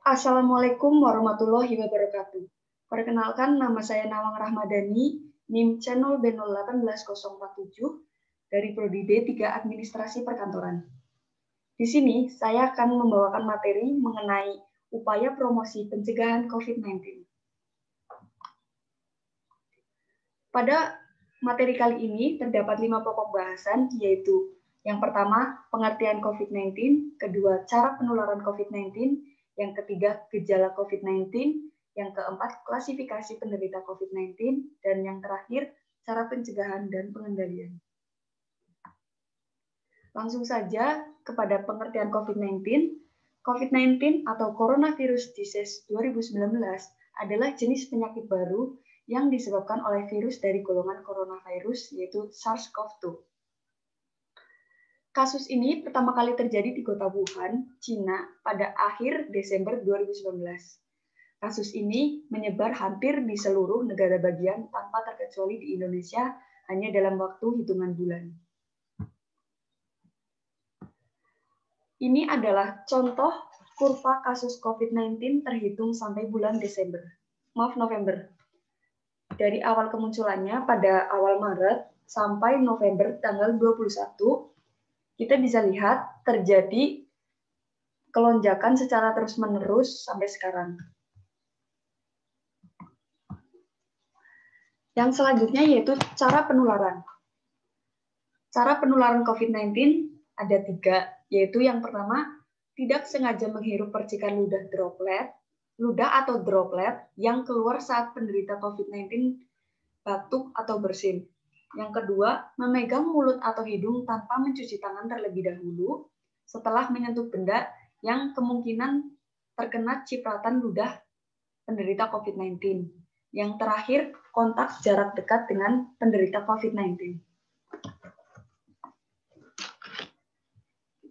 Assalamualaikum warahmatullahi wabarakatuh. Perkenalkan, nama saya Nawang Rahmadani, NIM Channel B018047 dari Prodi D3 Administrasi Perkantoran. Di sini, saya akan membawakan materi mengenai upaya promosi pencegahan COVID-19. Pada materi kali ini terdapat 5 pokok bahasan, yaitu yang pertama, pengertian COVID-19, kedua, cara penularan COVID-19, yang ketiga, gejala COVID-19, yang keempat, klasifikasi penderita COVID-19, dan yang terakhir, cara pencegahan dan pengendalian. Langsung saja kepada pengertian COVID-19. COVID-19 atau Coronavirus Disease 2019 adalah jenis penyakit baru yang disebabkan oleh virus dari golongan coronavirus, yaitu SARS-CoV-2. Kasus ini pertama kali terjadi di kota Wuhan, Cina, pada akhir Desember 2019. Kasus ini menyebar hampir di seluruh negara bagian tanpa terkecuali di Indonesia hanya dalam waktu hitungan bulan. Ini adalah contoh kurva kasus COVID-19 terhitung sampai bulan November. Dari awal kemunculannya pada awal Maret sampai November tanggal 21, kita bisa lihat terjadi kelonjakan secara terus-menerus sampai sekarang. Yang selanjutnya yaitu cara penularan. Cara penularan COVID-19 ada 3, yaitu yang pertama, tidak sengaja menghirup percikan ludah atau droplet yang keluar saat penderita COVID-19 batuk atau bersin. Yang kedua, memegang mulut atau hidung tanpa mencuci tangan terlebih dahulu setelah menyentuh benda yang kemungkinan terkena cipratan ludah penderita COVID-19. Yang terakhir, kontak jarak dekat dengan penderita COVID-19.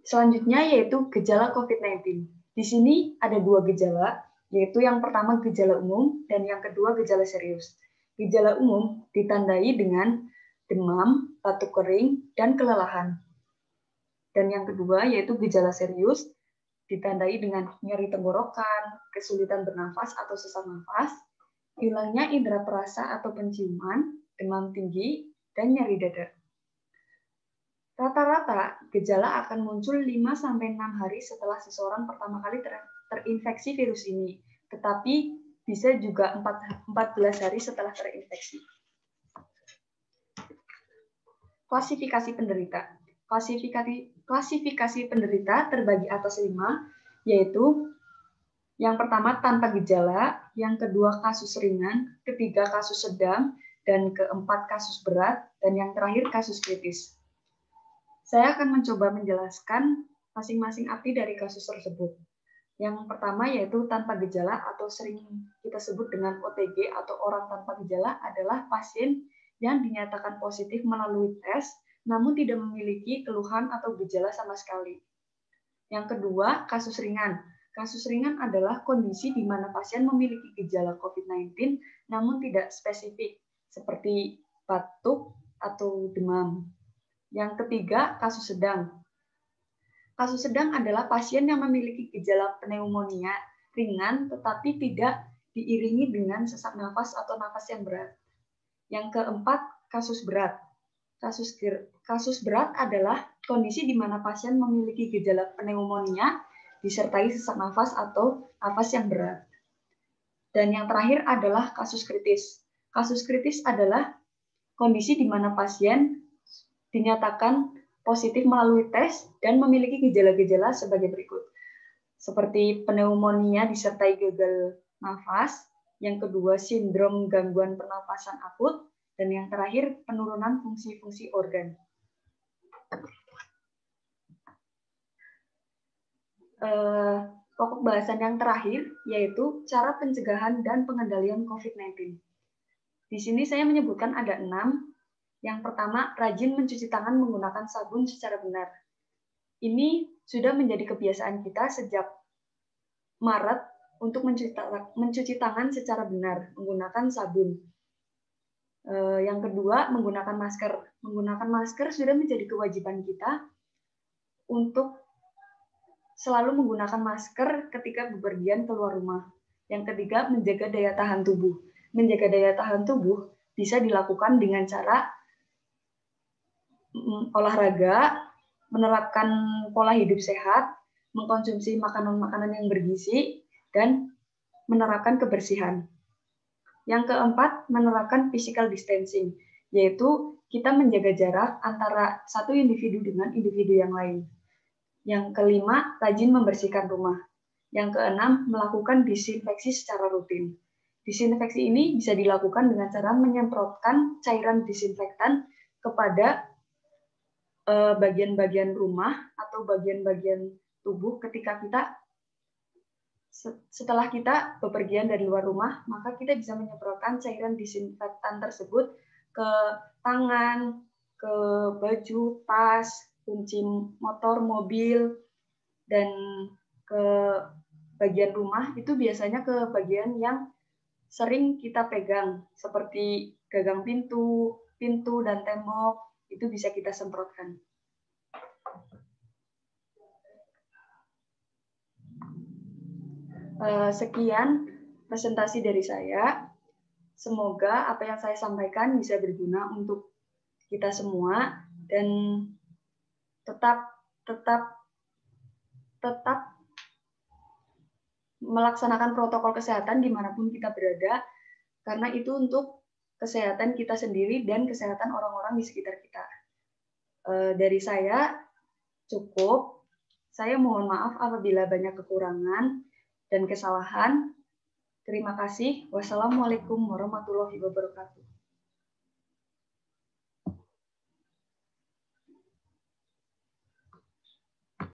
Selanjutnya yaitu gejala COVID-19. Di sini ada 2 gejala, yaitu yang pertama gejala umum dan yang kedua gejala serius. Gejala umum ditandai dengan demam, batuk kering, dan kelelahan. Dan yang kedua yaitu gejala serius ditandai dengan nyeri tenggorokan, kesulitan bernafas atau sesak nafas, hilangnya indera perasa atau penciuman, demam tinggi, dan nyeri dada. Rata-rata gejala akan muncul 5-6 hari setelah seseorang pertama kali terinfeksi virus ini, tetapi bisa juga 14 hari setelah terinfeksi. Klasifikasi penderita. Klasifikasi penderita terbagi atas 5, yaitu yang pertama tanpa gejala, yang kedua kasus ringan, ketiga kasus sedang, dan keempat kasus berat, dan yang terakhir kasus kritis. Saya akan mencoba menjelaskan masing-masing arti dari kasus tersebut. Yang pertama yaitu tanpa gejala atau sering kita sebut dengan OTG atau orang tanpa gejala adalah pasien yang dinyatakan positif melalui tes namun tidak memiliki keluhan atau gejala sama sekali. Yang kedua, kasus ringan. Kasus ringan adalah kondisi di mana pasien memiliki gejala COVID-19 namun tidak spesifik seperti batuk atau demam. Yang ketiga, kasus sedang. Kasus sedang adalah pasien yang memiliki gejala pneumonia ringan tetapi tidak diiringi dengan sesak nafas atau nafas yang berat. Yang keempat, kasus berat. Kasus berat adalah kondisi di mana pasien memiliki gejala pneumonia disertai sesak nafas atau nafas yang berat. Dan yang terakhir adalah kasus kritis. Kasus kritis adalah kondisi di mana pasien dinyatakan positif melalui tes dan memiliki gejala-gejala sebagai berikut. Seperti pneumonia disertai gagal nafas, yang kedua sindrom gangguan pernafasan akut, dan yang terakhir penurunan fungsi-fungsi organ. Pokok bahasan yang terakhir yaitu cara pencegahan dan pengendalian COVID-19. Di sini saya menyebutkan ada 6. Yang pertama, rajin mencuci tangan menggunakan sabun secara benar. Ini sudah menjadi kebiasaan kita sejak Maret untuk mencuci tangan secara benar menggunakan sabun. Yang kedua, menggunakan masker. Menggunakan masker sudah menjadi kewajiban kita untuk selalu menggunakan masker ketika bepergian keluar rumah. Yang ketiga, menjaga daya tahan tubuh. Menjaga daya tahan tubuh bisa dilakukan dengan cara olahraga, menerapkan pola hidup sehat, mengkonsumsi makanan-makanan yang bergizi, dan menerapkan kebersihan. Yang keempat, menerapkan physical distancing, yaitu kita menjaga jarak antara satu individu dengan individu yang lain. Yang kelima, rajin membersihkan rumah. Yang keenam, melakukan disinfeksi secara rutin. Disinfeksi ini bisa dilakukan dengan cara menyemprotkan cairan disinfektan kepada bagian-bagian rumah atau bagian-bagian tubuh ketika kita setelah kita bepergian dari luar rumah, maka kita bisa menyemprotkan cairan disinfektan tersebut ke tangan, ke baju, tas, kunci motor, mobil, dan ke bagian rumah. Itu biasanya ke bagian yang sering kita pegang, seperti gagang pintu, dan tembok, itu bisa kita semprotkan. Sekian presentasi dari saya. Semoga apa yang saya sampaikan bisa berguna untuk kita semua dan tetap melaksanakan protokol kesehatan dimanapun kita berada, karena itu untuk kesehatan kita sendiri dan kesehatan orang-orang di sekitar kita. Dari saya cukup. Saya mohon maaf apabila banyak kekurangan dan kesalahan. Terima kasih. Wassalamualaikum warahmatullahi wabarakatuh.